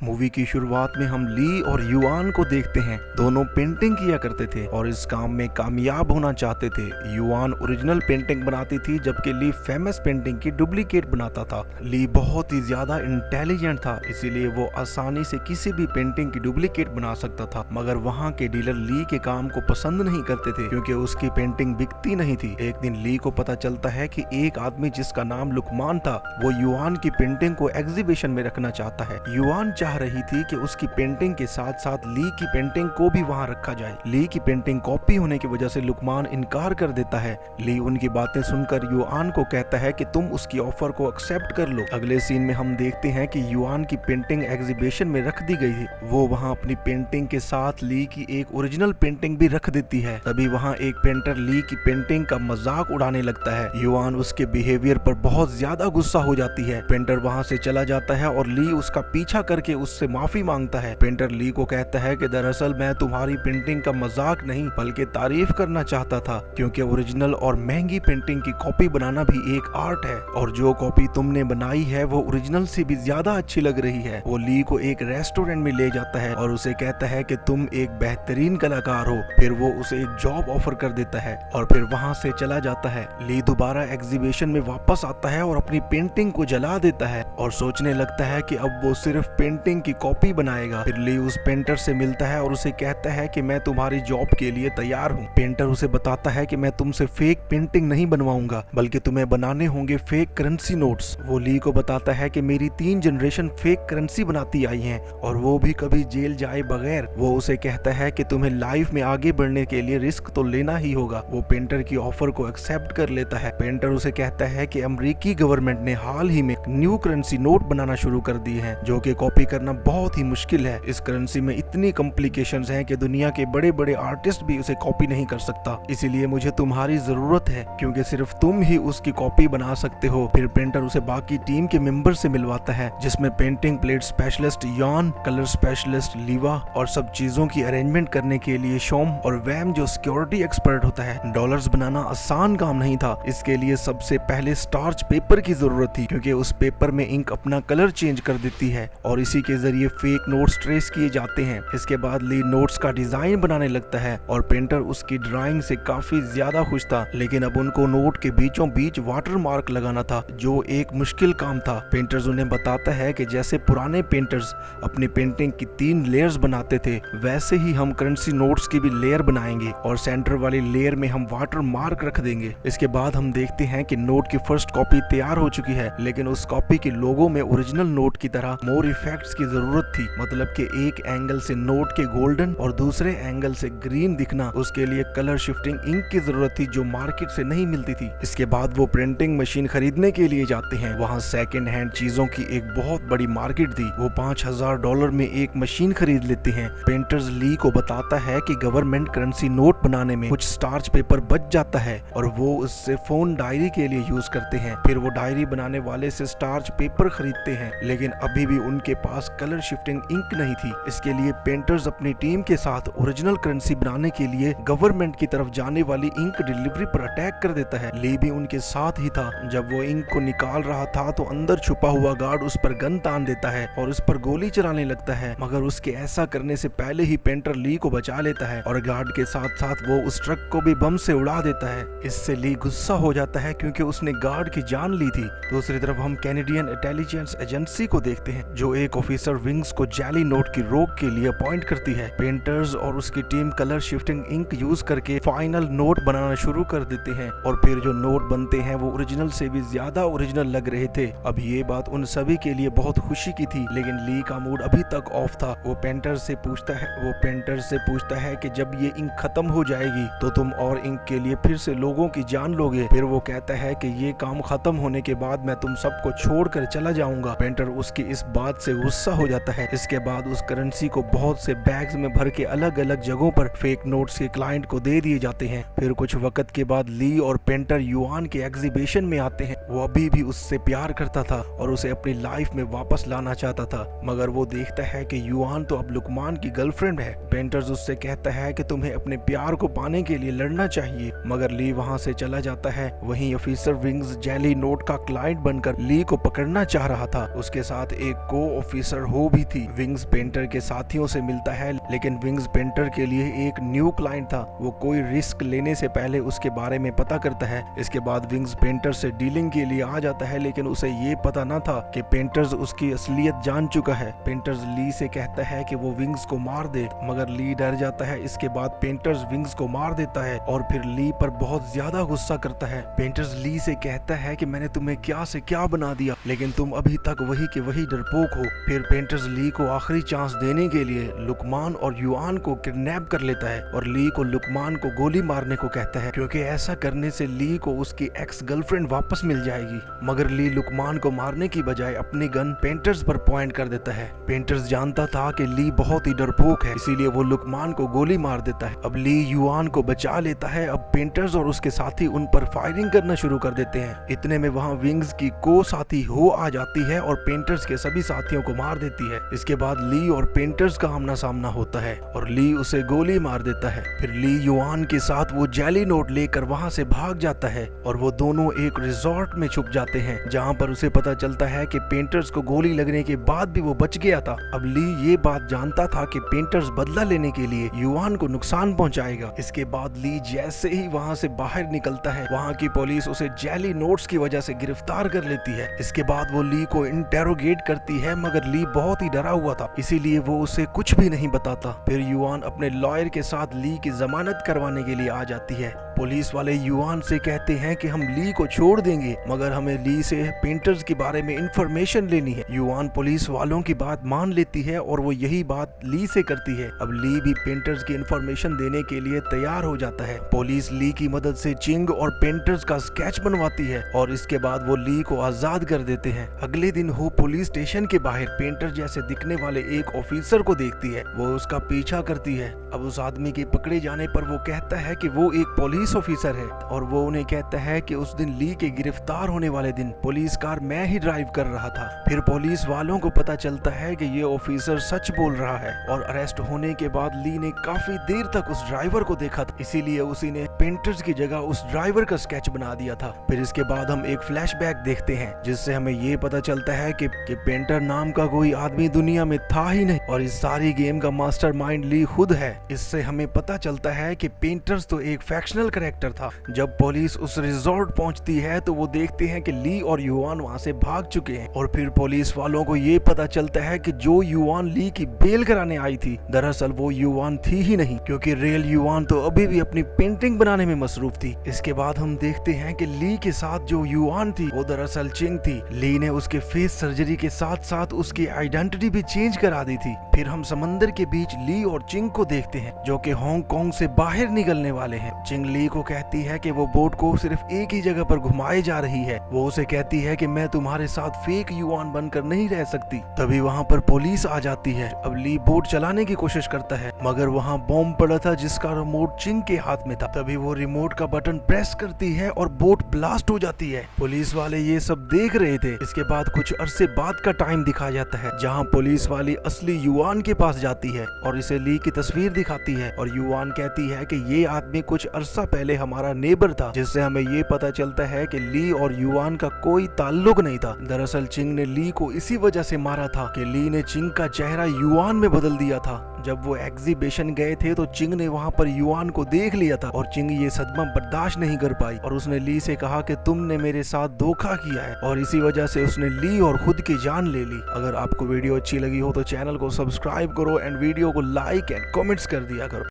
Movie की शुरुआत में हम ली और युआन को देखते हैं। दोनों पेंटिंग किया करते थे और इस काम में कामयाब होना चाहते थे। युआन ओरिजिनल पेंटिंग बनाती थी जबकि ली फेमस पेंटिंग की डुप्लीकेट बनाता था। ली बहुत ही ज्यादा इंटेलिजेंट था, इसीलिए वो आसानी से किसी भी पेंटिंग की डुप्लीकेट बना सकता था। मगर वहाँ के डीलर ली के काम को पसंद नहीं करते थे क्योंकि उसकी पेंटिंग बिकती नहीं थी। एक दिन ली को पता चलता है कि एक आदमी जिसका नाम लुकमान था वो युआन की पेंटिंग को एग्जीबिशन में रखना चाहता है। युआन चाह रही थी कि उसकी पेंटिंग के साथ साथ ली की पेंटिंग को भी वहां रखा जाए। ली की पेंटिंग कॉपी होने की वजह से लुकमान इनकार कर देता है। ली उनकी बातें सुनकर युआन को कहता है कि तुम उसकी ऑफर को एक्सेप्ट कर लो। अगले सीन में हम देखते हैं कि युआन की पेंटिंग एग्जीबिशन में रख दी गई थी। वो वहां अपनी पेंटिंग के साथ ली की एक ओरिजिनल पेंटिंग भी रख देती है। तभी वहां एक पेंटर ली की पेंटिंग का मजाक उड़ाने लगता है। युआन उसके बिहेवियर पर बहुत ज्यादा गुस्सा हो जाती है। पेंटर वहां से चला जाता है और ली उसका पीछा करके उससे माफी मांगता है। पेंटर ली को कहता है कि दरअसल मैं तुम्हारी पेंटिंग का मजाक नहीं बल्कि तारीफ करना चाहता था, क्योंकि ओरिजिनल और महंगी पेंटिंग की कॉपी बनाना भी एक आर्ट है और जो कॉपी तुमने बनाई है वो ओरिजिनल से भी ज्यादा अच्छी लग रही है। वो ली को एक रेस्टोरेंट में ले जाता है और उसे कहता है कि तुम एक बेहतरीन कलाकार हो। फिर वो उसे एक जॉब ऑफर कर देता है और फिर वहां से चला जाता है। ली दोबारा एग्जीबिशन में वापस आता है और अपनी पेंटिंग को जला देता है और सोचने लगता है कि अब वो सिर्फ पेंटिंग की कॉपी बनाएगा। फिर ली उस पेंटर से मिलता है और उसे कहता है कि मैं तुम्हारी जॉब के लिए तैयार हूँ। पेंटर उसे बताता है कि मैं तुमसे फेक पेंटिंग नहीं बनवाऊंगा बल्कि तुम्हें बनाने होंगे फेक करेंसी नोट्स। वो ली को बताता है कि मेरी 3 जनरेशन फेक करेंसी बनाती आई हैं और वो भी कभी जेल जाए बगैर। वो उसे कहता है कि तुम्हें लाइफ में आगे बढ़ने के लिए रिस्क तो लेना ही होगा। वो पेंटर की ऑफर को एक्सेप्ट कर लेता है। पेंटर उसे कहता है कि अमेरिकी गवर्नमेंट ने हाल ही में न्यू करेंसी नोट बनाना शुरू कर दिए हैं जो कि कॉपी करना बहुत ही मुश्किल है। इस करेंसी में इतनी कॉम्प्लिकेशंस हैं कि दुनिया के बड़े बड़े आर्टिस्ट भी उसे कॉपी नहीं कर सकता, इसीलिए मुझे तुम्हारी जरूरत है क्योंकि सिर्फ तुम ही उसकी कॉपी बना सकते हो। फिर पेंटर उसे बाकी टीम के मेंबर से मिलवाता है जिसमें पेंटिंग प्लेट स्पेशलिस्ट यॉन, कलर स्पेशलिस्ट लीवा और सब चीजों की अरेंजमेंट करने के लिए शोम और वैम जो सिक्योरिटी एक्सपर्ट होता है। डॉलर्स बनाना आसान काम नहीं था, इसके लिए सबसे पहले स्टार्च पेपर की जरूरत थी क्योंकि उस पेपर में इंक अपना कलर चेंज कर देती है और इसी के जरिए फेक नोट्स ट्रेस किए जाते हैं। इसके बाद ली नोट्स का डिजाइन बनाने लगता है और पेंटर उसकी ड्राइंग से काफी ज्यादा खुश था, लेकिन अब उनको नोट के बीचों बीच वाटर मार्क लगाना था जो एक मुश्किल काम था। पेंटर्स उन्हें बताता है कि जैसे पुराने पेंटर्स अपनी पेंटिंग की 3 लेयर्स बनाते थे वैसे ही हम करेंसी नोट्स की भी लेयर बनाएंगे और सेंटर वाली लेयर में हम वाटर मार्क रख देंगे। इसके बाद हम देखते हैं कि नोट की फर्स्ट कॉपी तैयार हो चुकी है, लेकिन उस कॉपी के लोगो में ओरिजिनल नोट की तरह मोर इफेक्ट्स की जरूरत थी। मतलब कि एक एंगल से नोट के गोल्डन और दूसरे एंगल से ग्रीन दिखना, उसके लिए कलर शिफ्टिंग इंक की जरूरत थी जो मार्केट से नहीं मिलती थी। इसके बाद वो प्रिंटिंग मशीन खरीदने के लिए जाते हैं। वहाँ सेकेंड हैंड चीजों की एक बहुत बड़ी मार्केट थी। वो $5000 में एक मशीन खरीद लेते हैं। पेंटर्स ली को बताता है कि गवर्नमेंट करेंसी नोट बनाने में कुछ स्टार्च पेपर बच जाता है और वो उससे फोन डायरी के लिए यूज करते हैं। फिर वो डायरी बनाने वाले से स्टार्च पेपर खरीदते हैं, लेकिन अभी भी उनके पास कलर शिफ्टिंग इंक नहीं थी। इसके लिए पेंटर्स अपनी टीम के साथ ओरिजिनल करेंसी बनाने के लिए गवर्नमेंट की तरफ जाने वाली इंक डिलीवरी पर अटैक कर देता है। ली भी उनके साथ ही था। जब वो इंक को निकाल रहा था तो अंदर छुपा हुआ गार्ड उस पर गन तान देता है और उस पर गोली चलाने लगता है, मगर उसके ऐसा करने से पहले ही पेंटर ली को बचा लेता है और गार्ड के साथ साथ वो उस ट्रक को भी बम से उड़ा देता है। इससे ली गुस्सा हो जाता है क्योंकि उसने गार्ड की जान ली थी। दूसरी तरफ हम कैनेडियन इंटेलिजेंस एजेंसी को देखते हैं जो एक ऑफिसर विंग्स को जाली नोट की रोक के लिए अपॉइंट करती है। पेंटर्स और उसकी team colour shifting ink use करके फाइनल नोट बनाना शुरू कर देते हैं और फिर जो नोट बनते हैं वो ओरिजिनल से भी ज्यादा ओरिजिनल लग रहे थे। अब ये बात उन सभी के लिए बहुत खुशी की थी, लेकिन ली का मूड अभी तक ऑफ था। वो पेंटर से पूछता है कि जब ये इंक खत्म हो जाएगी तो तुम और इंक के लिए फिर से लोगों की जान लोगे। फिर वो कहता है कि ये काम खत्म होने के बाद मैं तुम सबको छोड़कर चला जाऊंगा। पेंटर उसकी इस बात से गुस्सा हो जाता है। इसके बाद उस करेंसी को बहुत से बैग्स में भर के अलग अलग जगहों पर फेक नोट्स के क्लाइंट को दे दिए जाते हैं। फिर कुछ वक्त के बाद ली और पेंटर युआन के एग्जीबिशन में आते हैं। वो अभी भी उससे प्यार करता था और उसे अपनी लाइफ में वापस लाना चाहता था, मगर वो देखता है कि युआन तो अब लुकमान की गर्लफ्रेंड है। पेंटर्स उससे कहता है कि तुम्हें अपने प्यार को पाने के लिए लड़ना चाहिए, मगर ली वहां से चला जाता है। वहीं ऑफिसर विंग्स जेली नोट का क्लाइंट बनकर ली को पकड़ना चाह रहा था। उसके साथ एक को ऑफिसर ऑफिसर हो भी थी। विंग्स पेंटर के साथियों से मिलता है, लेकिन विंग्स पेंटर के लिए एक न्यू क्लाइंट था। वो कोई रिस्क लेने से पहले उसके बारे में पता करता है। इसके बाद विंग्स पेंटर से डीलिंग के लिए आ जाता है, लेकिन उसे ये पता न था कि पेंटर्स उसकी असलियत जान चुका है। पेंटर्स ली से कहता है कि वो विंग्स को मार दे, मगर ली डर जाता है। इसके बाद पेंटर्स विंग्स को मार देता है और फिर ली पर बहुत ज्यादा गुस्सा करता है। पेंटर्स ली से कहता है कि मैंने तुम्हें क्या से क्या बना दिया, लेकिन तुम अभी तक वही के वही डरपोक हो। फिर पेंटर्स ली को आखिरी चांस देने के लिए लुकमान और युआन को किडनैप कर लेता है और ली को लुकमान को गोली मारने को कहता है, क्योंकि ऐसा करने से ली को उसकी एक्स गर्लफ्रेंड वापस मिल जाएगी। मगर ली लुकमान को मारने की बजाय अपनी गन पेंटर्स पर पॉइंट कर देता है। पेंटर्स जानता था कि ली बहुत ही डरपोक है, इसीलिए वो लुकमान को गोली मार देता है। अब ली युआन को बचा लेता है। अब पेंटर्स और उसके साथी उन पर फायरिंग करना शुरू कर देते हैं। इतने में वहाँ विंग्स की को साथी हो आ जाती है और पेंटर्स के सभी साथियों को मार देती है। इसके बाद ली और पेंटर्स का आमना सामना होता है और ली उसे गोली मार देता है। फिर ली युआन के साथ वो जेली नोट लेकर वहाँ से भाग जाता है और वो दोनों एक रिजॉर्ट में छुप जाते हैं, जहाँ पर उसे पता चलता है कि पेंटर्स को गोली लगने के बाद भी वो बच गया था। अब ली ये बात जानता था कि पेंटर्स बदला लेने के लिए युआन को नुकसान पहुंचाएगा। इसके बाद ली जैसे ही वहाँ से बाहर निकलता है, वहाँ की पुलिस उसे जेली नोट्स की वजह से गिरफ्तार कर लेती है। इसके बाद वो ली को इंटेरोगेट करती है, मगर ली बहुत ही डरा हुआ था, इसीलिए वो उसे कुछ भी नहीं बताता। फिर युआन अपने लॉयर के साथ ली की जमानत करवाने के लिए आ जाती है। पुलिस वाले युआन से कहते हैं कि हम ली को छोड़ देंगे, मगर हमें ली से पेंटर्स के बारे में इंफॉर्मेशन लेनी है। युआन पुलिस वालों की बात मान लेती है और वो यही बात ली से करती है। अब ली भी पेंटर्स की इंफॉर्मेशन देने के लिए तैयार हो जाता है। पुलिस ली की मदद से चिंग और पेंटर्स का स्केच बनवाती है और इसके बाद वो ली को आजाद कर देते हैं। अगले दिन वो पुलिस स्टेशन के बाहर पेंटर जैसे दिखने वाले एक ऑफिसर को देखती है। वो उसका पीछा करती है। अब उस आदमी के पकड़े जाने पर वो कहता है कि वो एक पुलिस ऑफिसर है और वो उन्हें कहता है कि उस दिन ली के गिरफ्तार होने वाले दिन पुलिस कार मैं ही ड्राइव कर रहा था। फिर पुलिस वालों को पता चलता है कि ये ऑफिसर सच बोल रहा है और अरेस्ट होने के बाद ली ने काफी देर तक उस ड्राइवर को देखा था, इसीलिए उसी ने पेंटर्स की जगह उस ड्राइवर का स्केच बना दिया था। फिर इसके बाद हम एक फ्लैशबैक देखते हैं, जिससे हमें ये पता चलता है कि पेंटर नाम का कोई आदमी दुनिया में था ही नहीं और इस सारी गेम का मास्टरमाइंड ली खुद है। इससे हमें पता चलता है कि पेंटर्स तो एक फैक्शनल कैरेक्टर था। जब पुलिस उस रिजॉर्ट पहुंचती है तो वो देखते हैं कि ली और युआन वहां से भाग चुके हैं और फिर पुलिस वालों को ये पता चलता है कि जो युआन ली की बेल कराने आई थी, दरअसल वो युआन थी ही नहीं, क्योंकि रियल युआन तो अभी भी अपनी पेंटिंग बनाने में मसरूफ थी। इसके बाद हम देखते हैं कि ली के साथ जो युआन थी वो दरअसल चिंग थी। ली ने उसके फेस सर्जरी के साथ साथ उसकी आइडेंटिटी भी चेंज करा दी थी। फिर हम समंदर के बीच ली और चिंग को देखते हैं, जो कि हांगकांग से बाहर निकलने वाले हैं। चिंग ली को कहती है कि वो बोट को सिर्फ एक ही जगह पर घुमाए जा रही है। वो उसे कहती है कि मैं तुम्हारे साथ फेक युआन बनकर नहीं रह सकती। तभी वहाँ पर पुलिस आ जाती है। अब ली बोट चलाने की कोशिश करता है, मगर वहाँ बॉम्ब पड़ा था जिसका रिमोट चिंग के हाथ में था। तभी वो रिमोट का बटन प्रेस करती है और बोट ब्लास्ट हो जाती है। पुलिस वाले ये सब देख रहे थे। इसके बाद कुछ अरसे बाद का टाइम दिखाया जाता है, जहाँ पुलिस वाली असली युआन के पास जाती है और इसे ली की तस्वीर दिखाती है और युआन कहती है कि ये आदमी कुछ अरसा पहले हमारा नेबर था, जिससे हमें ये पता चलता है कि ली और युआन का कोई ताल्लुक नहीं था। दरअसल चिंग ने ली को इसी वजह से मारा था कि ली ने चिंग का चेहरा युआन में बदल दिया था। जब वो एग्जीबिशन गए थे तो चिंग ने वहाँ पर युआन को देख लिया था और चिंग ये सदमा बर्दाश्त नहीं कर पाई और उसने ली से कहा कि तुमने मेरे साथ धोखा किया है, और इसी वजह से उसने ली और खुद की जान ले ली। अगर आपको वीडियो अच्छी लगी हो तो चैनल को सब्सक्राइब करो एंड वीडियो को लाइक एंड कमेंट्स कर दिया करो।